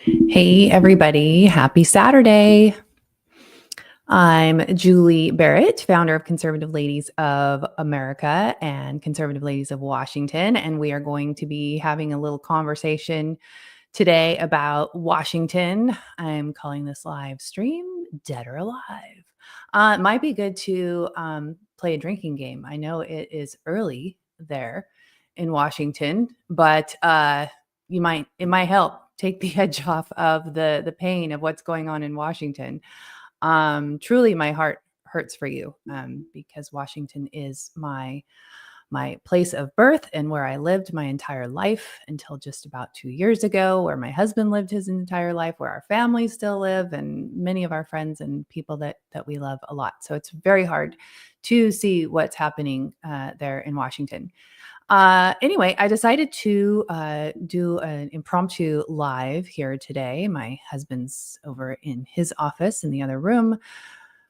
Hey, everybody. Happy Saturday. I'm Julie Barrett, founder of Conservative Ladies of America and Conservative Ladies of Washington. And we are going to be having a little conversation today about Washington. I'm calling this live stream Dead or Alive. It might be good to play a drinking game. I know it is early there in Washington, but it might help take the edge off of the pain of what's going on in Washington. Truly, my heart hurts for you because Washington is my place of birth and where I lived my entire life until just about 2 years ago, where my husband lived his entire life, where our families still live, and many of our friends and people that we love a lot. So it's very hard to see what's happening there in Washington. Anyway, I decided to do an impromptu live here today. My husband's over in his office in the other room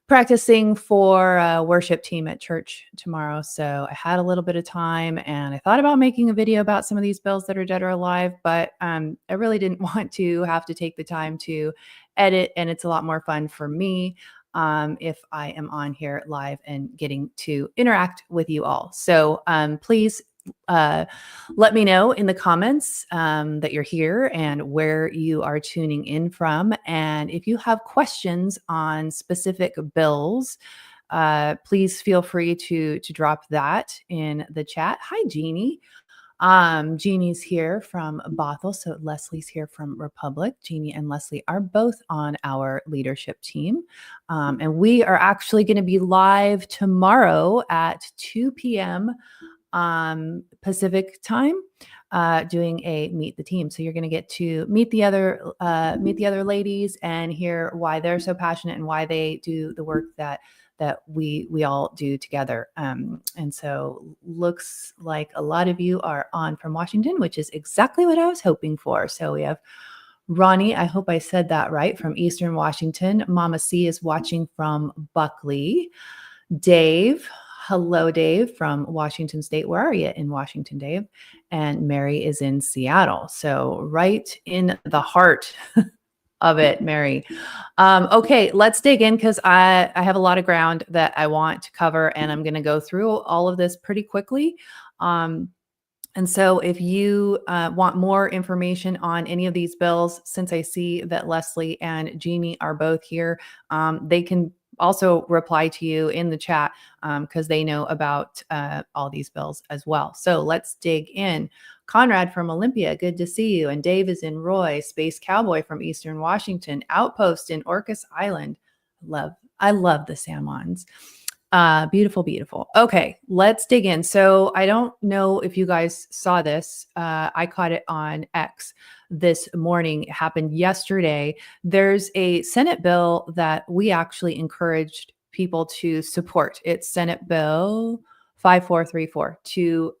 practicing for a worship team at church tomorrow. So I had a little bit of time and I thought about making a video about some of these bills that are dead or alive, but I really didn't want to have to take the time to edit. And it's a lot more fun for me if I am on here live and getting to interact with you all. So please uh, let me know in the comments that you're here and where you are tuning in from. And if you have questions on specific bills, please feel free to drop that in the chat. Hi, Jeannie. Jeannie's here from Bothell, so Leslie's here from Republic. Jeannie and Leslie are both on our leadership team. And we are actually going to be live tomorrow at 2 p.m. Pacific time, doing a meet the team. So you're going to get to meet the other ladies and hear why they're so passionate and why they do the work that we all do together. And so looks like a lot of you are on from Washington, which is exactly what I was hoping for. So we have Ronnie, I hope I said that right, from Eastern Washington. Mama C is watching from Buckley. Dave, hello, Dave, from Washington State. Where are you in Washington, Dave? And Mary is in Seattle. So right in the heart of it, Mary. Okay, let's dig in because I have a lot of ground that I want to cover, and I'm going to go through all of this pretty quickly. And so if you want more information on any of these bills, since I see that Leslie and Jeannie are both here, they can also reply to you in the chat because they know about all these bills as well. So let's dig in. Conrad from Olympia, good to see you. And Dave is in Roy. Space Cowboy from Eastern Washington. Outpost in Orcas Island. I love the Salmons. Beautiful, beautiful. Okay, let's dig in. So I don't know if you guys saw this. I caught it on X this morning. It happened yesterday. There's a Senate bill that we actually encouraged people to support. It's Senate Bill 5434 to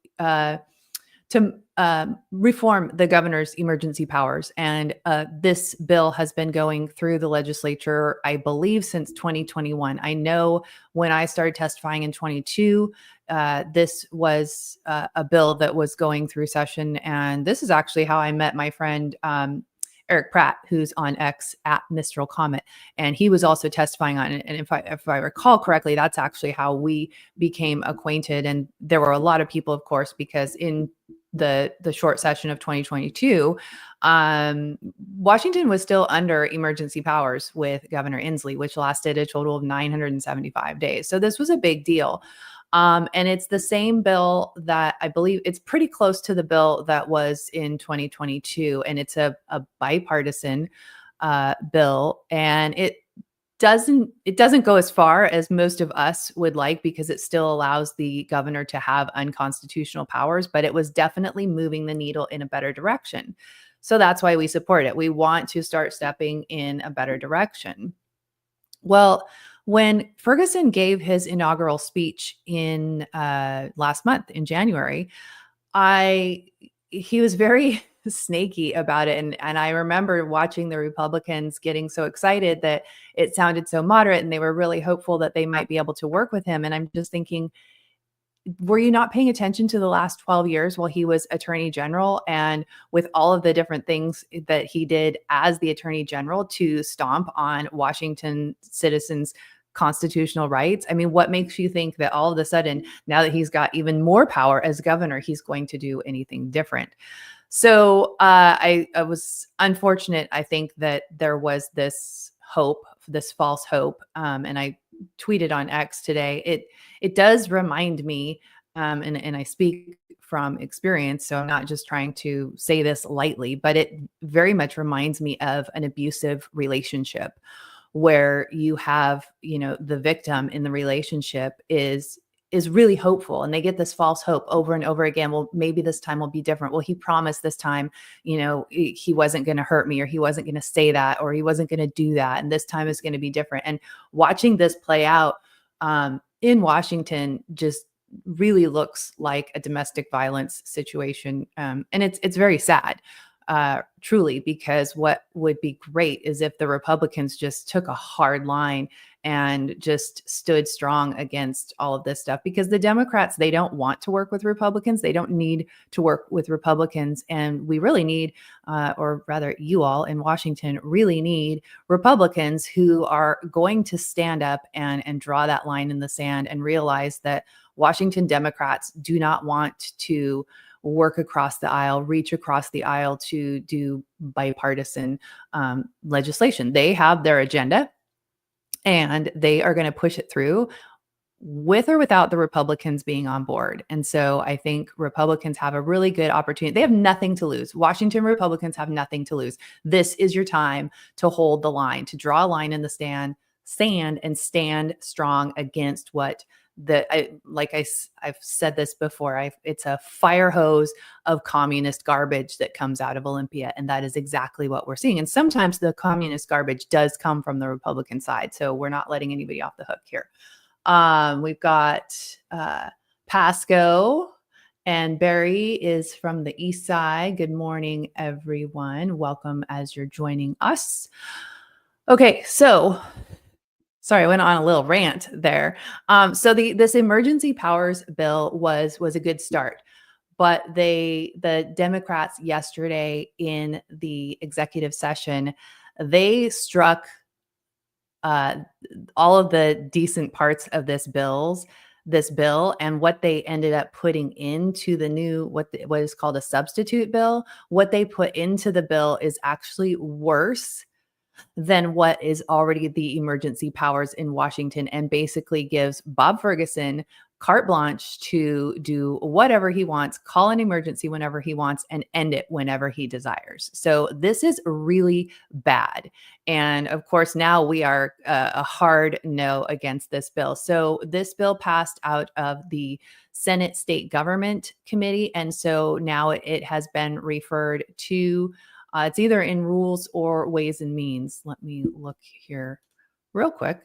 reform the governor's emergency powers. And this bill has been going through the legislature, I believe, since 2021. I know when I started testifying in 22, this was a bill that was going through session. And this is actually how I met my friend, Eric Pratt, who's on X at Mistral Comet. And he was also testifying on it. And if I recall correctly, that's actually how we became acquainted. And there were a lot of people, of course, because in the short session of 2022, Washington was still under emergency powers with Governor Inslee, which lasted a total of 975 days. So this was a big deal. And it's the same bill that I believe it's pretty close to the bill that was in 2022. And it's a bipartisan bill. And it doesn't go as far as most of us would like because it still allows the governor to have unconstitutional powers, but it was definitely moving the needle in a better direction. So that's why we support it. We want to start stepping in a better direction. Well, when Ferguson gave his inaugural speech in last month in January, he was very snaky about it. And I remember watching the Republicans getting so excited that it sounded so moderate and they were really hopeful that they might be able to work with him. And I'm just thinking, were you not paying attention to the last 12 years while he was attorney general, and with all of the different things that he did as the attorney general to stomp on Washington citizens' constitutional rights? I mean, what makes you think that all of a sudden, now that he's got even more power as governor, he's going to do anything different? So I was unfortunate. I think that there was this hope, this false hope, and I tweeted on X today. It does remind me, and I speak from experience, so I'm not just trying to say this lightly, but it very much reminds me of an abusive relationship where you have, the victim in the relationship is really hopeful, and they get this false hope over and over again. Well, maybe this time will be different. Well, he promised this time, he wasn't going to hurt me, or he wasn't going to say that, or he wasn't going to do that, and this time is going to be different. And watching this play out in Washington just really looks like a domestic violence situation, and it's very sad, truly, because what would be great is if the Republicans just took a hard line and just stood strong against all of this stuff, because the Democrats, they don't want to work with Republicans. They don't need to work with Republicans. And we really need, or rather you all in Washington really need Republicans who are going to stand up and draw that line in the sand and realize that Washington Democrats do not want to work across the aisle, reach across the aisle to do bipartisan legislation. They have their agenda, and they are going to push it through with or without the Republicans being on board. And so I think Republicans have a really good opportunity. They have nothing to lose. Washington Republicans have nothing to lose. This is your time to hold the line, to draw a line in the sand and stand strong against what I've said this before. It's a fire hose of communist garbage that comes out of Olympia, and that is exactly what we're seeing. And sometimes the communist garbage does come from the Republican side, so we're not letting anybody off the hook here. We've got Pasco, and Barry is from the East Side. Good morning, everyone. Welcome as you're joining us. Okay, so. Sorry, I went on a little rant there. So this emergency powers bill was a good start, but the Democrats yesterday in the executive session, they struck all of the decent parts of this bill, and what they ended up putting into the new what is called a substitute bill. What they put into the bill is actually worse than what is already the emergency powers in Washington, and basically gives Bob Ferguson carte blanche to do whatever he wants, call an emergency whenever he wants, and end it whenever he desires. So this is really bad. And of course, now we are a hard no against this bill. So this bill passed out of the Senate State Government Committee. And so now it has been referred to it's either in Rules or Ways and Means. Let me look here real quick.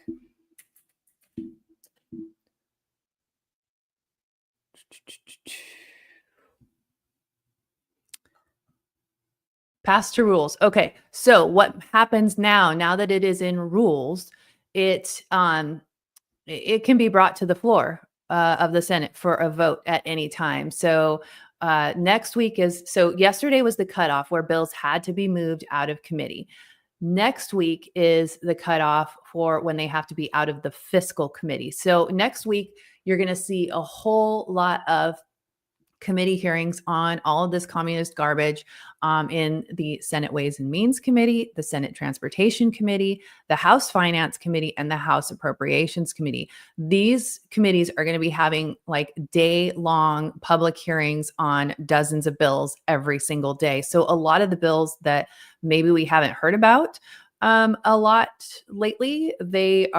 Pass to Rules. Okay, so what happens now that it is in Rules, it can be brought to the floor of the Senate for a vote at any time. So next week yesterday was the cutoff where bills had to be moved out of committee. Next week is the cutoff for when they have to be out of the fiscal committee. So next week, you're going to see a whole lot of committee hearings on all of this communist garbage in the Senate Ways and Means Committee, the Senate Transportation Committee, the House Finance Committee, and the House Appropriations Committee. These committees are going to be having like day-long public hearings on dozens of bills every single day. So a lot of the bills that maybe we haven't heard about a lot lately, they've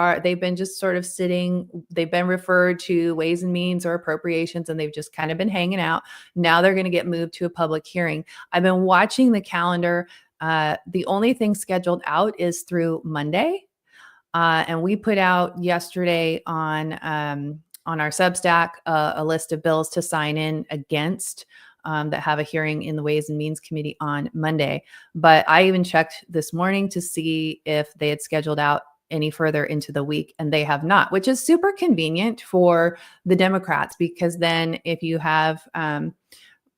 been just sort of sitting. They've been referred to Ways and Means or Appropriations, and they've just kind of been hanging out. Now they're going to get moved to a public hearing. I've been watching the calendar. The only thing scheduled out is through Monday, and we put out yesterday on our Substack a list of bills to sign in against. That have a hearing in the Ways and Means Committee on Monday. But I even checked this morning to see if they had scheduled out any further into the week, and they have not, which is super convenient for the Democrats, because then if you have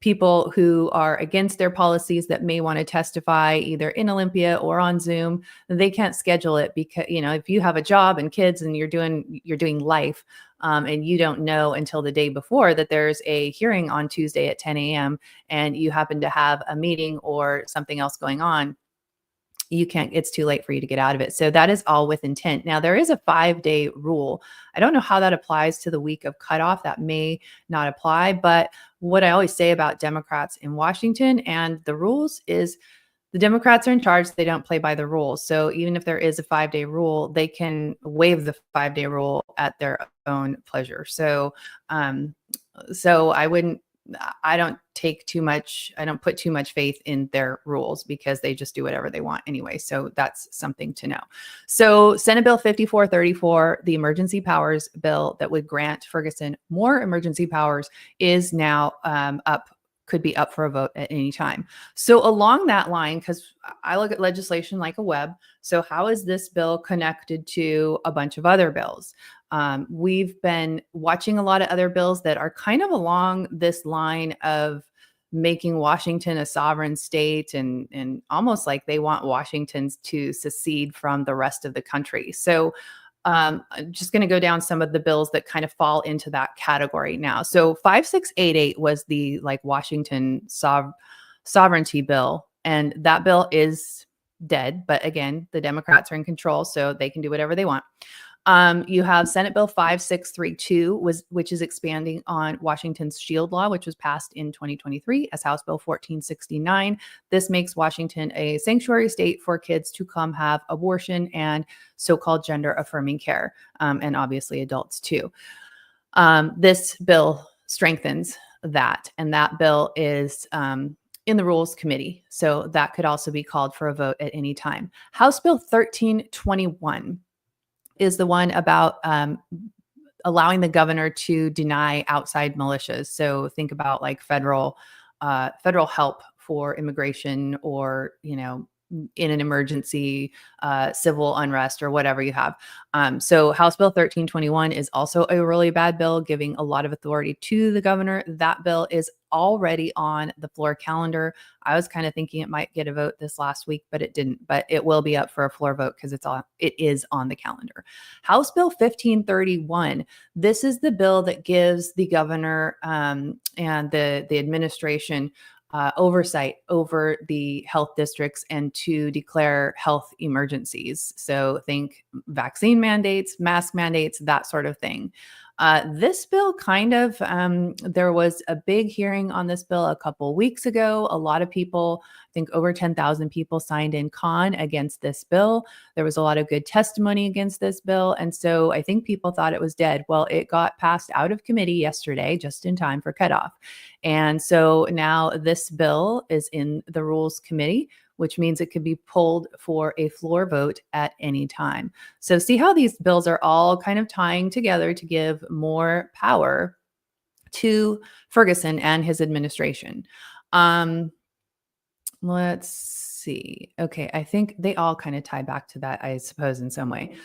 people who are against their policies that may want to testify either in Olympia or on Zoom, they can't schedule it because, if you have a job and kids and you're doing life, and you don't know until the day before that there's a hearing on Tuesday at 10 a.m. and you happen to have a meeting or something else going on, you can't, it's too late for you to get out of it. So that is all with intent. Now, there is a 5-day rule. I don't know how that applies to the week of cutoff. That may not apply. But what I always say about Democrats in Washington and the rules is the Democrats are in charge. They don't play by the rules. So even if there is a 5-day rule, they can waive the 5-day rule at their own pleasure. So I don't put too much faith in their rules, because they just do whatever they want anyway. So that's something to know. So Senate Bill 5434, the emergency powers bill that would grant Ferguson more emergency powers, is now could be up for a vote at any time. So along that line, because I look at legislation like a web, so how is this bill connected to a bunch of other bills? We've been watching a lot of other bills that are kind of along this line of making Washington a sovereign state, and almost like they want Washington to secede from the rest of the country. So I'm just going to go down some of the bills that kind of fall into that category now. So 5688 was the Washington sovereignty bill, and that bill is dead. But again, the Democrats are in control, so they can do whatever they want. You have Senate Bill 5632, which is expanding on Washington's shield law, which was passed in 2023 as House Bill 1469. This makes Washington a sanctuary state for kids to come have abortion and so-called gender-affirming care, and obviously adults too. This bill strengthens that, and that bill is in the Rules Committee, so that could also be called for a vote at any time. House Bill 1321 is the one about allowing the governor to deny outside militias. So think about federal help for immigration, or in an emergency, civil unrest, or whatever you have. So House Bill 1321 is also a really bad bill, giving a lot of authority to the governor. That bill is already on the floor calendar. I was kind of thinking it might get a vote this last week, but it didn't. But it will be up for a floor vote because it is on the calendar. House Bill 1531. This is the bill that gives the governor and the administration oversight over the health districts and to declare health emergencies. So think vaccine mandates, mask mandates, that sort of thing. This bill there was a big hearing on this bill a couple weeks ago. A lot of people, I think over 10,000 people, signed in con against this bill. There was a lot of good testimony against this bill. And so I think people thought it was dead. Well, it got passed out of committee yesterday, just in time for cutoff. And so now this bill is in the Rules Committee, which means it could be pulled for a floor vote at any time. So see how these bills are all kind of tying together to give more power to Ferguson and his administration. Let's see. Okay, I think they all kind of tie back to that, I suppose, in some way.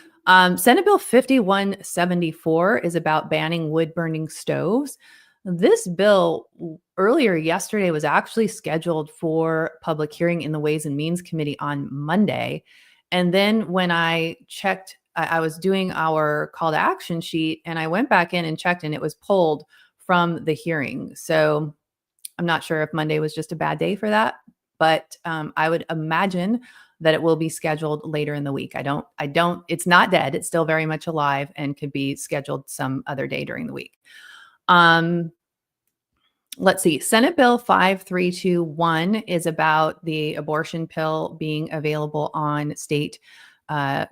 Senate Bill 5174 is about banning wood-burning stoves. This bill earlier yesterday was actually scheduled for public hearing in the Ways and Means Committee on Monday. And then when I checked, I was doing our call to action sheet, and I went back in and checked, and it was pulled from the hearing. So I'm not sure if Monday was just a bad day for that, but I would imagine that it will be scheduled later in the week. It's not dead. It's still very much alive and could be scheduled some other day during the week. Let's see. Senate Bill 5321 is about the abortion pill being available on state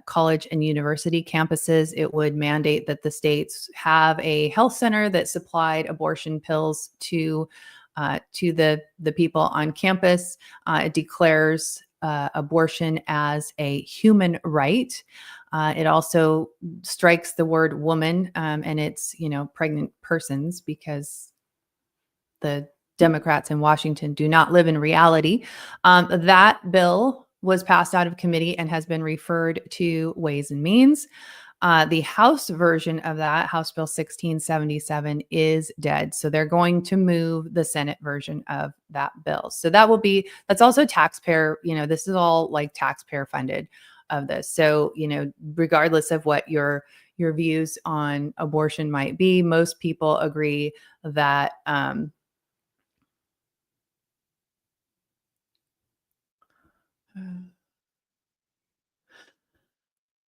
college and university campuses. It would mandate that the states have a health center that supplied abortion pills to the people on campus. It declares abortion as a human right. It also strikes the word woman, and it's, pregnant persons, because the Democrats in Washington do not live in reality. That bill was passed out of committee and has been referred to Ways and Means. The House version of that, House Bill 1677, is dead. So they're going to move the Senate version of that bill. So that's also taxpayer, this is all like taxpayer funded of this. So, regardless of what your views on abortion might be, most people agree that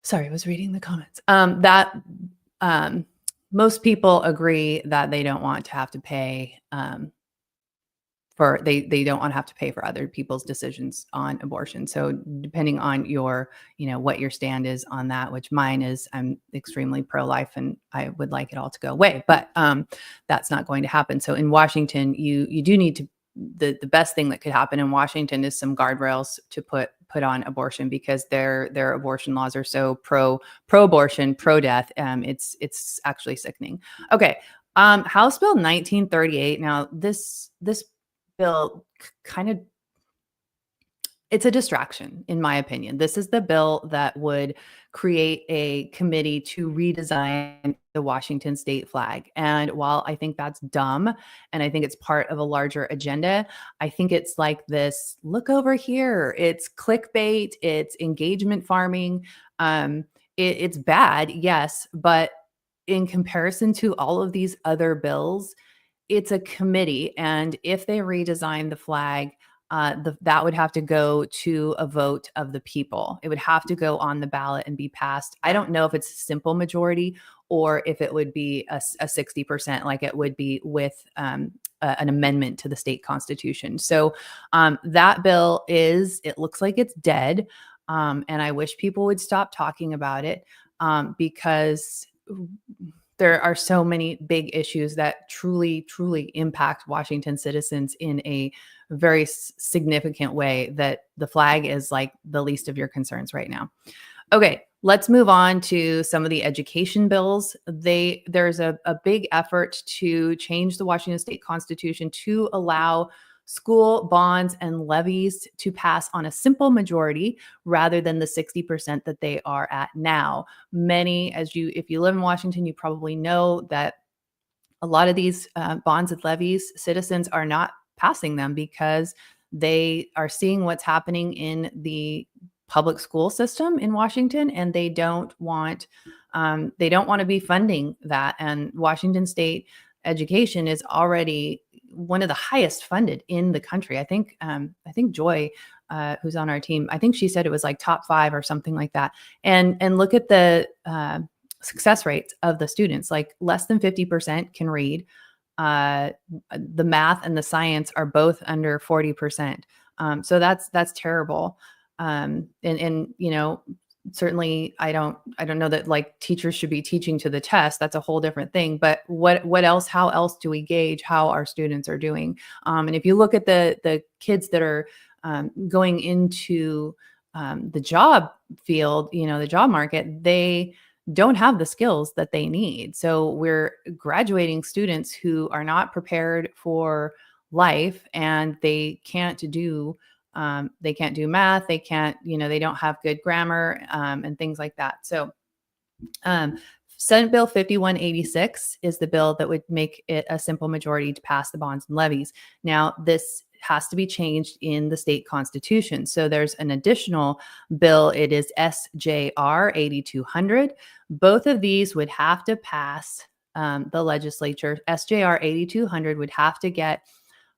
sorry, I was reading the comments. That um, most people agree that they don't want to have to pay they don't want to have to pay for other people's decisions on abortion. So depending on what your stand is on that, which mine is, I'm extremely pro-life and I would like it all to go away, but that's not going to happen. So in Washington, you do need to the best thing that could happen in Washington is some guardrails to put on abortion, because their abortion laws are so pro-abortion, pro-death. It's actually sickening. Okay. House Bill 1938. Now this bill kind of it's a distraction, in my opinion. This is the bill that would create a committee to redesign the Washington state flag. And while I think that's dumb and I think it's part of a larger agenda, I think it's like this look over here. It's clickbait, it's engagement farming. It's bad, yes, but in comparison to all of these other bills, it's a committee, and if they redesign the flag, that would have to go to a vote of the people. It would have to go on the ballot and be passed. I don't know if it's a simple majority or if it would be a 60%, like it would be with an amendment to the state constitution. So that bill it looks like it's dead. And I wish people would stop talking about it because there are so many big issues that truly, truly impact Washington citizens in a very significant way, that the flag is like the least of your concerns right now. Okay, let's move on to some of the education bills. There's a big effort to change the Washington state constitution to allow school bonds and levies to pass on a simple majority rather than the 60% that they are at now. If you live in Washington, you probably know that a lot of these bonds and levies, citizens are not passing them because they are seeing what's happening in the public school system in Washington, and they don't want to be funding that. And Washington state education is already one of the highest funded in the country. I think Joy, who's on our team, I think she said it was like top 5 or something like that. And look at the success rates of the students. Like less than 50% can read. The math and the science are both under 40%. So that's terrible. And certainly I don't know that like teachers should be teaching to the test. That's a whole different thing. But how else do we gauge how our students are doing? And if you look at the kids that are going into the job field, the job market, they don't have the skills that they need. So we're graduating students who are not prepared for life, and they can't do math. They can't, they don't have good grammar and things like that. So Senate Bill 5186 is the bill that would make it a simple majority to pass the bonds and levies. Now, this has to be changed in the state constitution. So there's an additional bill. It is SJR 8200. Both of these would have to pass the legislature. SJR 8200 would have to get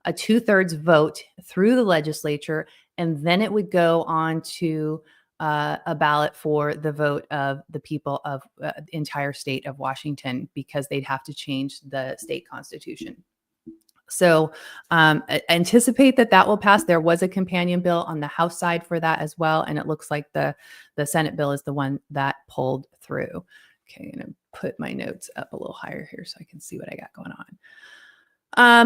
a 2/3 vote through the legislature, and then it would go on to a ballot for the vote of the people of the entire state of Washington, because they'd have to change the state constitution. So anticipate that will pass. There was a companion bill on the House side for that as well, and it looks like the Senate bill is the one that pulled through. Okay, I'm gonna put my notes up a little higher here so I can see what I got going on.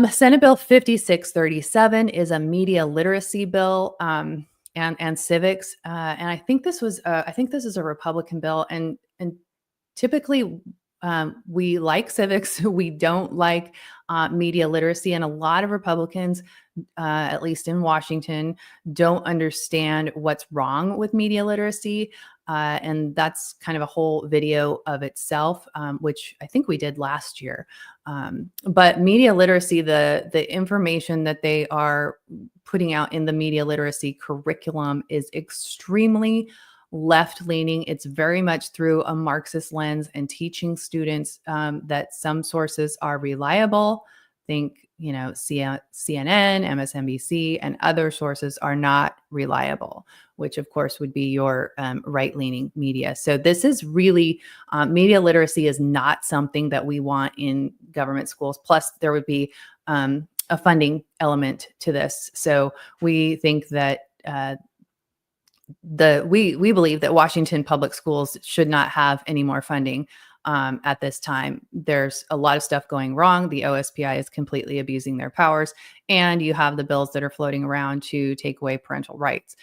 Senate Bill 5637 is a media literacy bill and civics, and I think this is a Republican bill, and typically we like civics. We don't like media literacy. And a lot of Republicans, at least in Washington, don't understand what's wrong with media literacy. And that's kind of a whole video of itself, which I think we did last year. But media literacy, the information that they are putting out in the media literacy curriculum is extremely left leaning. It's very much through a Marxist lens and teaching students that some sources are reliable. Think, CNN, MSNBC, and other sources are not reliable, which of course would be your right leaning media. So this is really media literacy is not something that we want in government schools. Plus, there would be a funding element to this. So we think that we believe that Washington public schools should not have any more funding at this time. There's a lot of stuff going wrong. The OSPI is completely abusing their powers, and you have the bills that are floating around to take away parental rights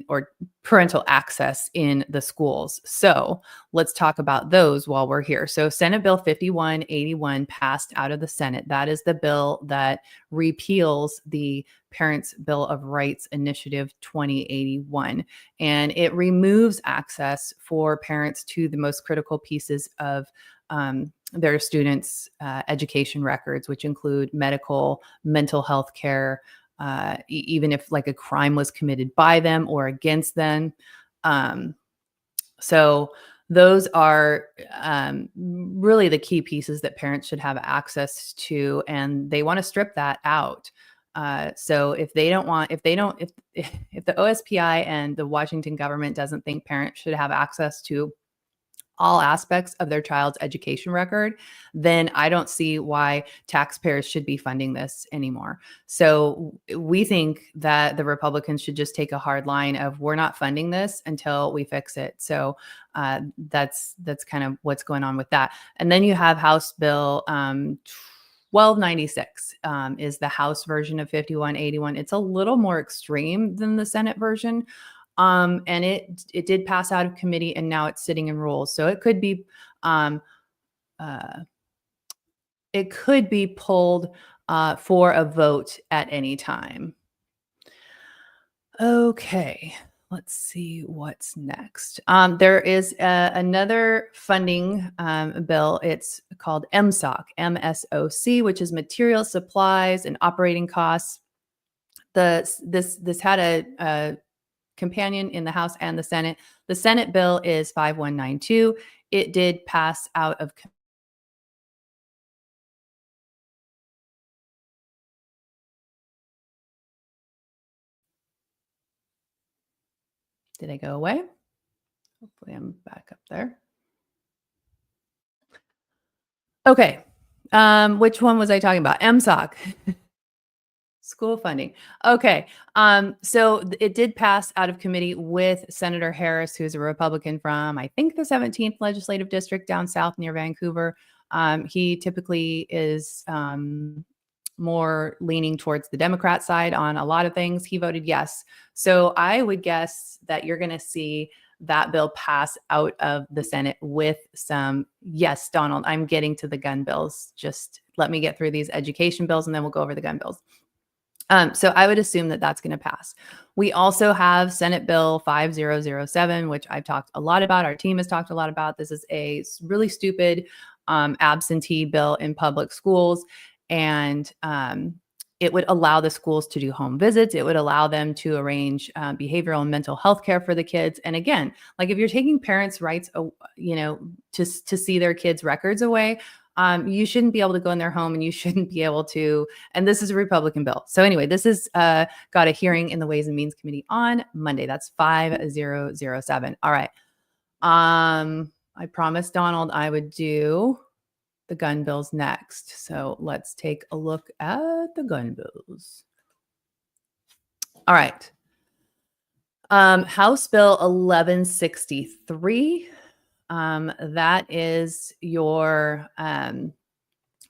or parental access in the schools. So let's talk about those while we're here. So Senate Bill 5181 passed out of the Senate. That is the bill that repeals the Parents' Bill of Rights Initiative 2081. And it removes access for parents to the most critical pieces of their students' education records, which include medical, mental health care, even if like a crime was committed by them or against them. So those are really the key pieces that parents should have access to, and they want to strip that out. So if the OSPI and the Washington government doesn't think parents should have access to all aspects of their child's education record, then I don't see why taxpayers should be funding this anymore. So we think that the Republicans should just take a hard line of we're not funding this until we fix it. So that's kind of what's going on with that. And then you have House Bill 1296 is the House version of 5181. It's a little more extreme than the Senate version. And it did pass out of committee, and now it's sitting in rules. So it could be pulled for a vote at any time. Okay, let's see what's next. There is another funding bill. It's called MSOC, MSOC, which is Material Supplies and Operating Costs. This had a companion in the House and the Senate. The Senate bill is 5192. It did pass out of Did I go away? Hopefully I'm back up there. Okay. Which one was I talking about? MSOC. School funding. Okay. So it did pass out of committee with Senator Harris, who's a Republican from, I think, the 17th legislative district down south near Vancouver. He typically is more leaning towards the Democrat side on a lot of things. He voted yes. So I would guess that you're going to see that bill pass out of the Senate with some, yes, Donald, I'm getting to the gun bills. Just let me get through these education bills and then we'll go over the gun bills. So I would assume that that's going to pass. We also have Senate Bill 5007, which I've talked a lot about. Our team has talked a lot about. This is a really stupid absentee bill in public schools. And it would allow the schools to do home visits. It would allow them to arrange behavioral and mental health care for the kids. And again, like if you're taking parents' rights, to see their kids' records away, you shouldn't be able to go in their home, and you shouldn't be able to. And this is a Republican bill. So anyway, this is got a hearing in the Ways and Means Committee on Monday. That's 5007. All right. I promised Donald I would do the gun bills next. So let's take a look at the gun bills. All right. House Bill 1163. That is your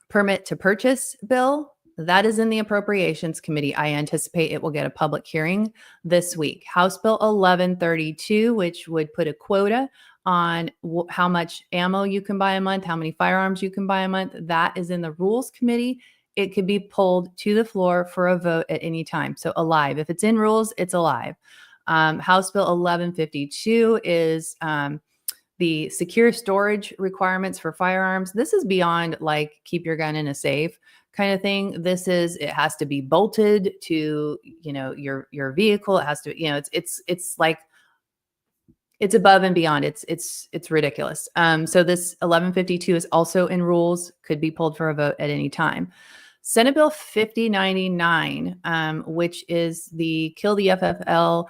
permit to purchase bill. That is in the Appropriations Committee. I anticipate it will get a public hearing this week. House Bill 1132, which would put a quota on how much ammo you can buy a month, how many firearms you can buy a month. That is in the Rules Committee. It could be pulled to the floor for a vote at any time. So alive. If it's in rules, it's alive. House Bill 1152 is the secure storage requirements for firearms. This is beyond like keep your gun in a safe kind of thing. This is, it has to be bolted to, your vehicle. It has to, it's like, it's above and beyond. It's ridiculous. So this 1152 is also in rules, could be pulled for a vote at any time. Senate Bill 5099, which is the Kill the FFL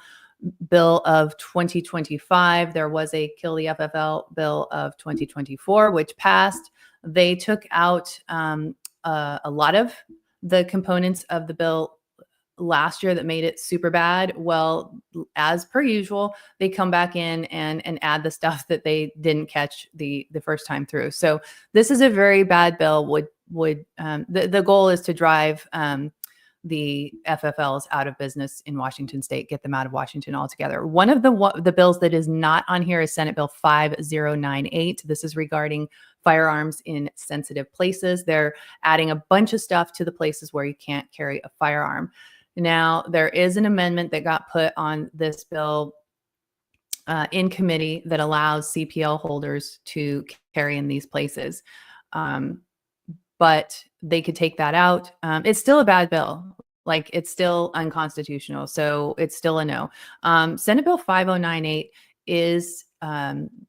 bill of 2025. There was a Kill the FFL bill of 2024, which passed. They took out a lot of the components of the bill last year that made it super bad. Well, as per usual, they come back in and add the stuff that they didn't catch the first time through. So this is a very bad bill. The goal is to drive the FFLs out of business in Washington state, get them out of Washington altogether. One of the bills that is not on here is Senate Bill 5098. This is regarding firearms in sensitive places. They're adding a bunch of stuff to the places where you can't carry a firearm. Now, there is an amendment that got put on this bill in committee that allows CPL holders to carry in these places. But they could take that out. It's still a bad bill. Like, it's still unconstitutional. So it's still a no. Senate Bill 5098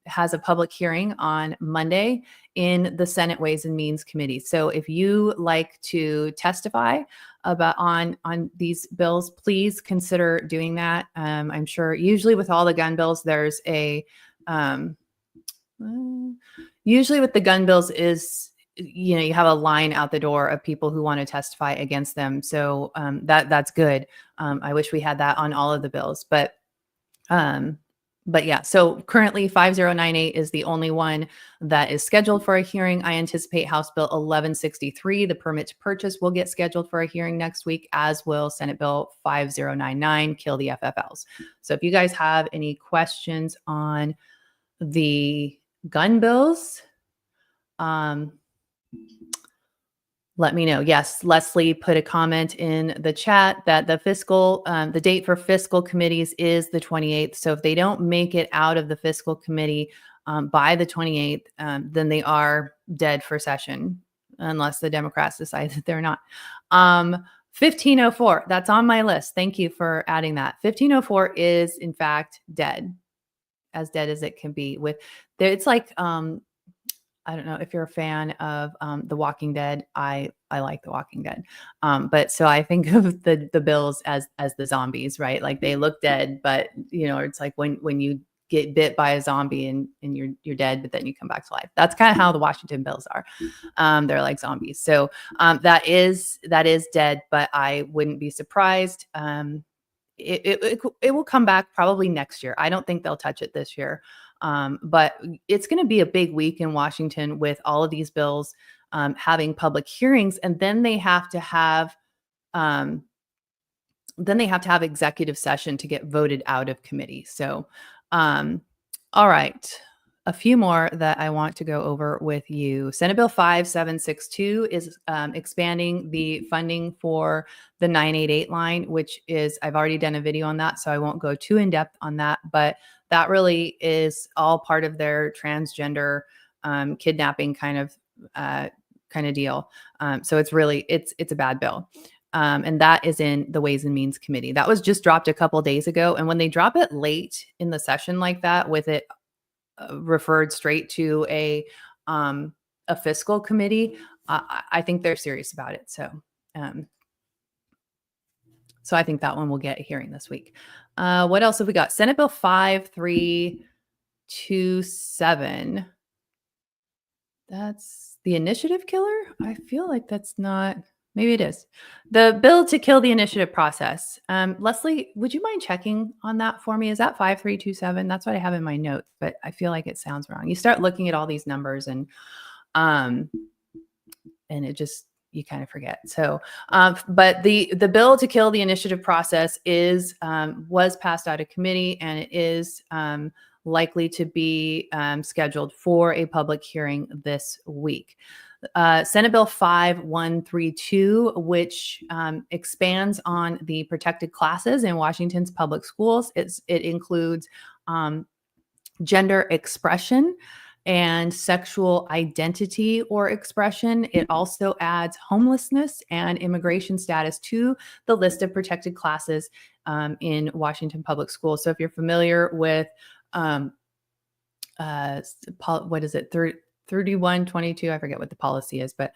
has a public hearing on Monday in the Senate Ways and Means Committee. So if you like to testify about on these bills, please consider doing that. I'm sure usually with all the gun bills, there's a usually with the gun bills is, you have a line out the door of people who want to testify against them. So that's good. I wish we had that on all of the bills, but yeah, so currently 5098 is the only one that is scheduled for a hearing. I anticipate House Bill 1163, the permit to purchase, will get scheduled for a hearing next week, as will Senate Bill 5099, Kill the FFLs. So if you guys have any questions on the gun bills, let me know. Yes, Leslie put a comment in the chat that the date for fiscal committees is the 28th. So if they don't make it out of the fiscal committee by the 28th, then they are dead for session, unless the Democrats decide that they're not. 1504, that's on my list. Thank you for adding that. 1504 is in fact dead, as dead as it can be. It's like, I don't know if you're a fan of The Walking Dead. I like The Walking Dead. But so I think of the bills as the zombies, right? Like, they look dead, but it's like when you get bit by a zombie and you're dead, but then you come back to life. That's kind of how the Washington bills are. They're like zombies. So that is dead, but I wouldn't be surprised. It will come back probably next year. I don't think they'll touch it this year. But it's going to be a big week in Washington with all of these bills having public hearings, and then they have to have executive session to get voted out of committee. So, all right, a few more that I want to go over with you. Senate Bill 5762 is expanding the funding for the 988 line, which is, I've already done a video on that, so I won't go too in depth on that, but that really is all part of their transgender kidnapping kind of deal. So it's really, it's a bad bill. And that is in the Ways and Means Committee. That was just dropped a couple days ago. And when they drop it late in the session like that, with it referred straight to a fiscal committee, I think they're serious about it. So I think that one will get a hearing this week. What else have we got? Senate Bill 5327. That's the initiative killer? I feel like that's not. Maybe it is. The bill to kill the initiative process. Leslie, would you mind checking on that for me? Is that 5327? That's what I have in my notes, but I feel like it sounds wrong. You start looking at all these numbers and it just, you kind of forget. So, but the bill to kill the initiative process was passed out of committee, and it is likely to be scheduled for a public hearing this week. Senate Bill 5132, which expands on the protected classes in Washington's public schools. It includes gender expression and sexual identity or expression. It also adds homelessness and immigration status to the list of protected classes in Washington public schools. So if you're familiar with what is it, 3122, I forget what the policy is, but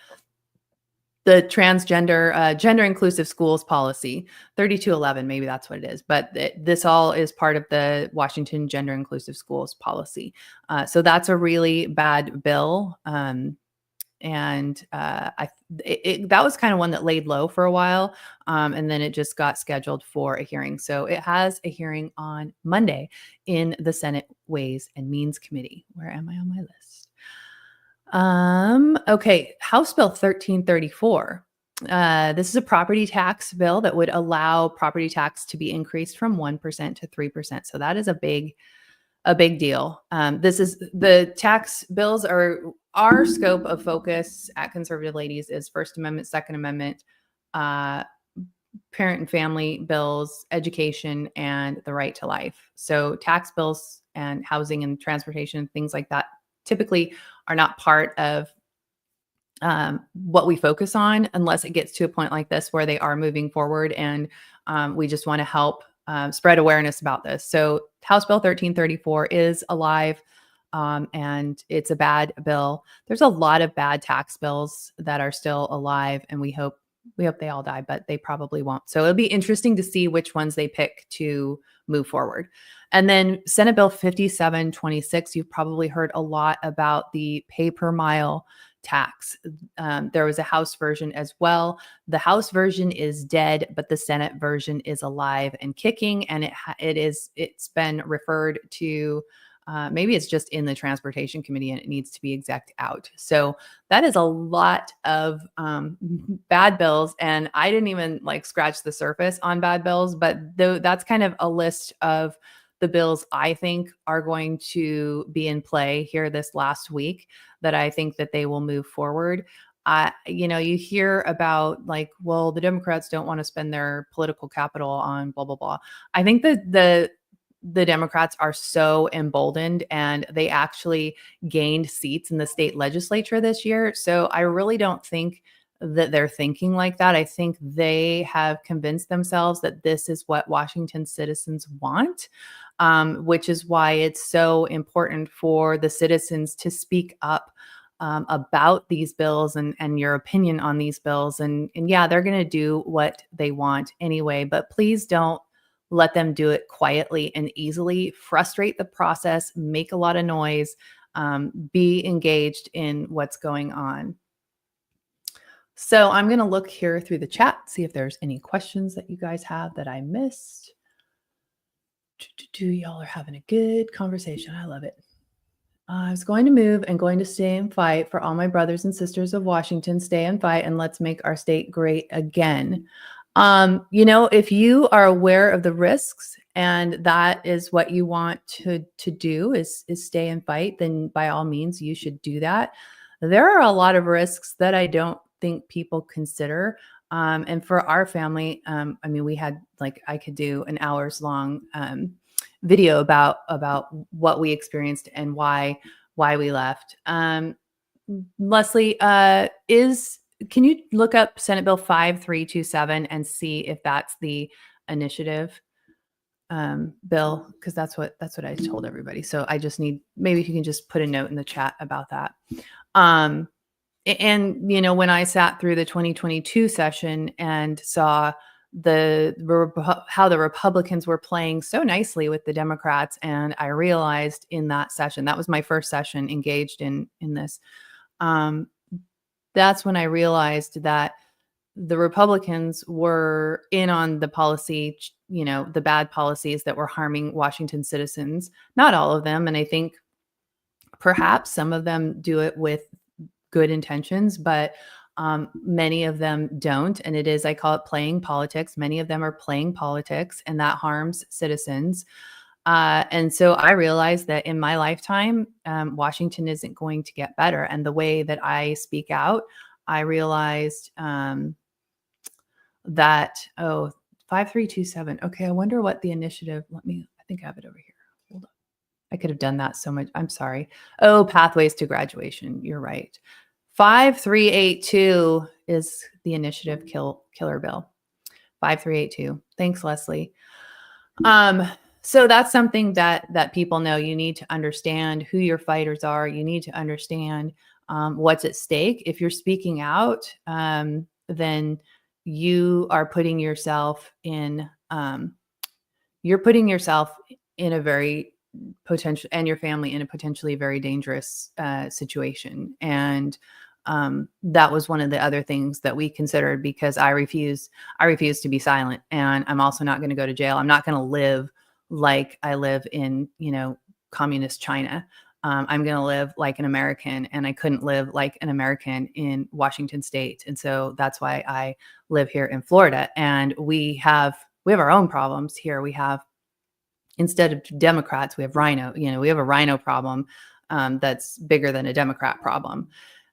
the transgender gender inclusive schools policy 3211, maybe that's what it is, but this all is part of the Washington gender inclusive schools policy. So that's a really bad bill. And that was kind of one that laid low for a while, and then it just got scheduled for a hearing. So it has a hearing on Monday in the Senate Ways and Means Committee. Where am I on my list? Okay, House Bill 1334. This is a property tax bill that would allow property tax to be increased from 1% to 3%. So that is a big deal. This is the tax bills are our scope of focus at Conservative Ladies is First Amendment, Second Amendment, parent and family bills, education, and the right to life. So tax bills and housing and transportation, things like that, typically are not part of what we focus on unless it gets to a point like this where they are moving forward, and we just want to help spread awareness about this. So House Bill 1334 is alive, and it's a bad bill. There's a lot of bad tax bills that are still alive, and we hope they all die, but they probably won't. So it'll be interesting to see which ones they pick to move forward. And then Senate Bill 5726, you've probably heard a lot about the pay per mile tax. There was a House version as well. The House version is dead, but the Senate version is alive and kicking, and it's been referred to. Maybe it's just in the Transportation Committee and it needs to be exec'd out. So that is a lot of bad bills. And I didn't even scratch the surface on bad bills, but that's kind of a list of the bills I think are going to be in play here this last week that I think that they will move forward. You hear about well, the Democrats don't want to spend their political capital on blah, blah, blah. I think that the Democrats are so emboldened, and they actually gained seats in the state legislature this year. So I really don't think that they're thinking like that. I think they have convinced themselves that this is what Washington citizens want, which is why it's so important for the citizens to speak up about these bills and your opinion on these bills. And yeah, they're going to do what they want anyway, but please don't let them do it quietly and easily. Frustrate the process, make a lot of noise, be engaged in what's going on. So I'm going to look here through the chat, see if there's any questions that you guys have that I missed. Y'all are having a good conversation. I love it. I was going to move and going to stay and fight for all my brothers and sisters of Washington. Stay and fight, and let's make our state great again. If you are aware of the risks and that is what you want to do is stay and fight, then by all means you should do that. There are a lot of risks that I don't think people consider. And for our family, we had I could do an hours long video about what we experienced and why we left. Leslie, can you look up Senate Bill 5327 and see if that's the initiative bill? Because that's what I told everybody. So I just need, maybe if you can just put a note in the chat about that. And when I sat through the 2022 session and saw how the Republicans were playing so nicely with the Democrats, and I realized in that session, that was my first session engaged in this. That's when I realized that the Republicans were in on the policy, the bad policies that were harming Washington citizens. Not all of them. And I think perhaps some of them do it with good intentions, but many of them don't. And I call it playing politics. Many of them are playing politics, and that harms citizens. And so I realized that in my lifetime, Washington isn't going to get better. And the way that I speak out, I realized that, 5327. Okay, I wonder what the initiative, I think I have it over here. Hold on. I could have done that so much. I'm sorry. Oh, Pathways to Graduation. You're right. 5382 is the initiative killer bill. 5382. Thanks, Leslie. So that's something that people know. You need to understand who your fighters are. You need to understand what's at stake. If you're speaking out, then you are putting yourself in a very potential, and your family in a potentially very dangerous situation. And that was one of the other things that we considered, because I refuse to be silent, and I'm also not going to go to jail. I'm not going to live like I live in, communist China. I'm going to live like an American, and I couldn't live like an American in Washington State. And so that's why I live here in Florida. And we have our own problems here. We have, instead of Democrats, we have rhino. We have a rhino problem that's bigger than a Democrat problem.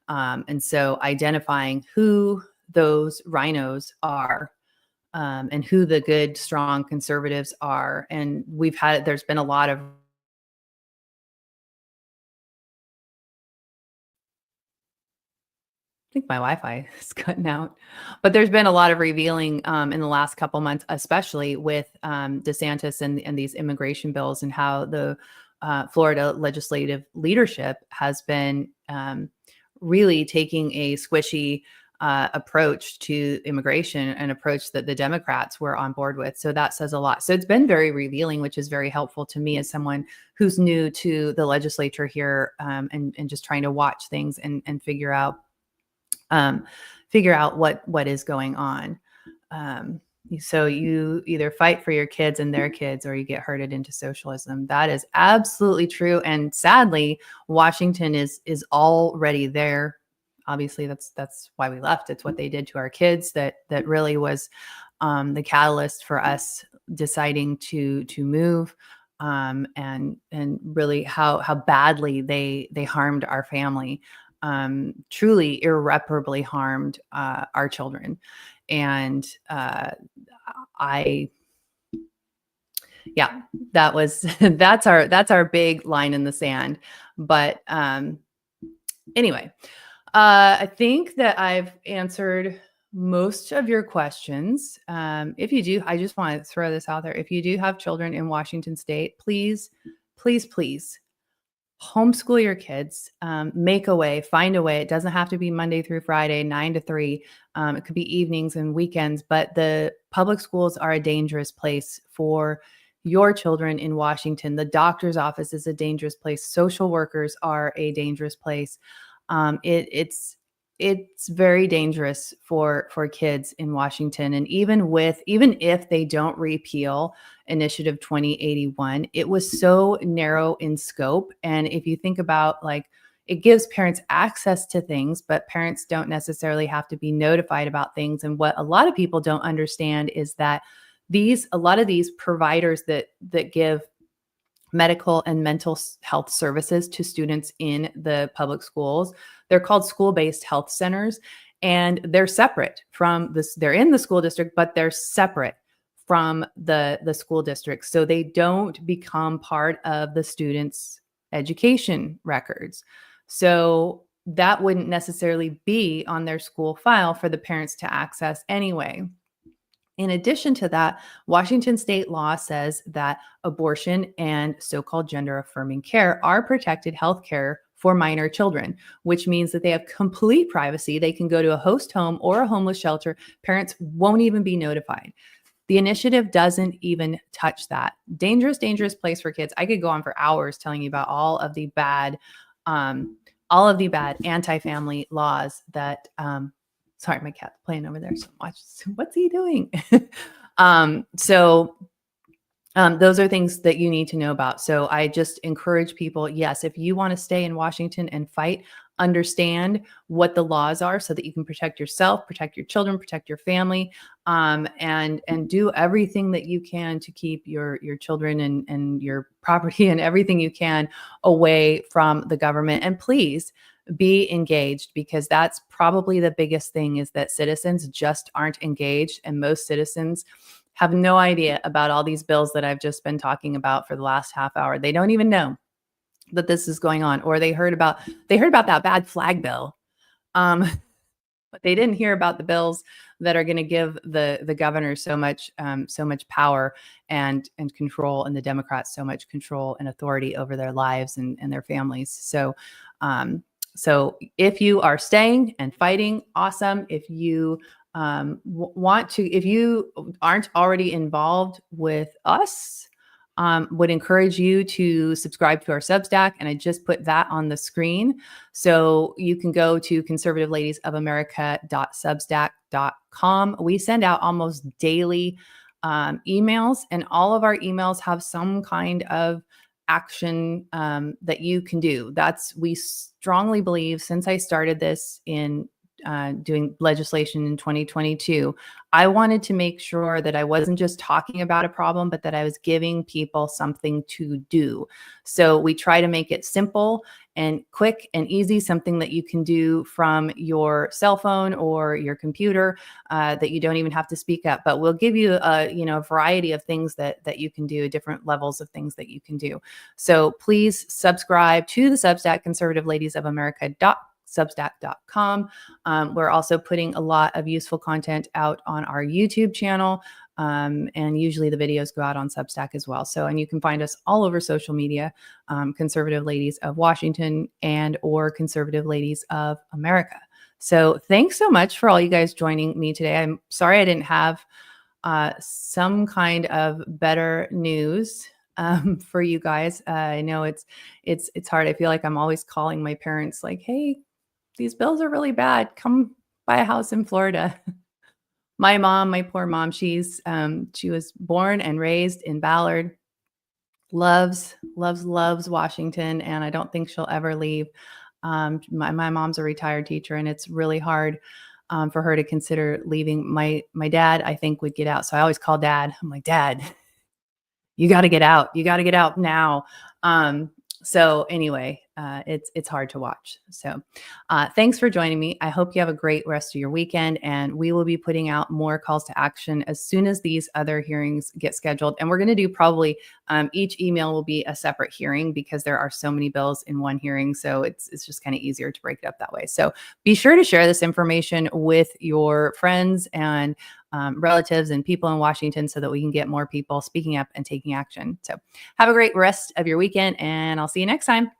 And so identifying who those rhinos are, and who the good, strong conservatives are. And there's been a lot of, I think my Wi-Fi is cutting out, but there's been a lot of revealing in the last couple months, especially with DeSantis and these immigration bills, and how the Florida legislative leadership has been really taking a squishy approach to immigration, an approach that the Democrats were on board with. So that says a lot. So it's been very revealing, which is very helpful to me as someone who's new to the legislature here, and just trying to watch things and figure out what is going on. So you either fight for your kids and their kids, or you get herded into socialism. That is absolutely true. And sadly, Washington is already there. Obviously, that's why we left. It's what they did to our kids that really was the catalyst for us deciding to move, and really how badly they harmed our family. Truly irreparably harmed our children. And that was that's our big line in the sand. But anyway, I think that I've answered most of your questions. If you do, I just want to throw this out there. If you do have children in Washington State, please, please, please homeschool your kids. Make a way, find a way. It doesn't have to be Monday through Friday, 9 to 3. It could be evenings and weekends, but the public schools are a dangerous place for your children in Washington. The doctor's office is a dangerous place. Social workers are a dangerous place. It's very dangerous for kids in Washington. And even if they don't repeal Initiative 2081, it was so narrow in scope. And if you think about, it gives parents access to things, but parents don't necessarily have to be notified about things. And what a lot of people don't understand is that a lot of these providers that give medical and mental health services to students in the public schools, they're called school-based health centers, and they're separate from this. They're in the school district, but they're separate from the school district. So they don't become part of the students' education records. So that wouldn't necessarily be on their school file for the parents to access anyway. In addition to that, Washington state law says that abortion and so-called gender-affirming care are protected health care for minor children, which means that they have complete privacy. They can go to a host home or a homeless shelter. Parents won't even be notified. The initiative doesn't even touch that. Dangerous, dangerous place for kids. I could go on for hours telling you about all of the bad anti-family laws that, sorry, my cat's playing over there so much. What's he doing? Those are things that you need to know about. So I just encourage people, yes, if you want to stay in Washington and fight, understand what the laws are so that you can protect yourself, protect your children, protect your family, and do everything that you can to keep your children and your property and everything you can away from the government. And please be engaged, because that's probably the biggest thing, is that citizens just aren't engaged, and most citizens have no idea about all these bills that I've just been talking about for the last half hour. They don't even know that this is going on, or they heard about that bad flag bill. Um, but they didn't hear about the bills that are going to give the governor so much power and control, and the Democrats so much control and authority over their lives and their families. So if you are staying and fighting, awesome. If you want to, if you aren't already involved with us, would encourage you to subscribe to our Substack. And I just put that on the screen. So you can go to conservativeladiesofamerica.substack.com. We send out almost daily emails, and all of our emails have some kind of action that you can do. We strongly believe, since I started this in doing legislation in 2022, I wanted to make sure that I wasn't just talking about a problem, but that I was giving people something to do. So we try to make it simple and quick and easy, something that you can do from your cell phone or your computer, that you don't even have to speak up. But we'll give you a variety of things that you can do, different levels of things that you can do. So please subscribe to the Substack, conservativeladiesofamerica.substack.com. We're also putting a lot of useful content out on our YouTube channel. And usually the videos go out on Substack as well. So, and you can find us all over social media, Conservative Ladies of Washington or Conservative Ladies of America. So thanks so much for all you guys joining me today. I'm sorry I didn't have some kind of better news for you guys. I know it's hard. I feel like I'm always calling my parents like, hey, these bills are really bad. Come buy a house in Florida. My mom, my poor mom, she was born and raised in Ballard, loves Washington, and I don't think she'll ever leave. My mom's a retired teacher, and it's really hard for her to consider leaving. My dad, I think, would get out. So I always call Dad. I'm like, Dad, you got to get out. You got to get out now. So anyway, it's hard to watch. So thanks for joining me. I hope you have a great rest of your weekend, and we will be putting out more calls to action as soon as these other hearings get scheduled. And we're going to do probably each email will be a separate hearing, because there are so many bills in one hearing. So it's just kind of easier to break it up that way. So be sure to share this information with your friends and relatives and people in Washington, so that we can get more people speaking up and taking action. So have a great rest of your weekend, and I'll see you next time.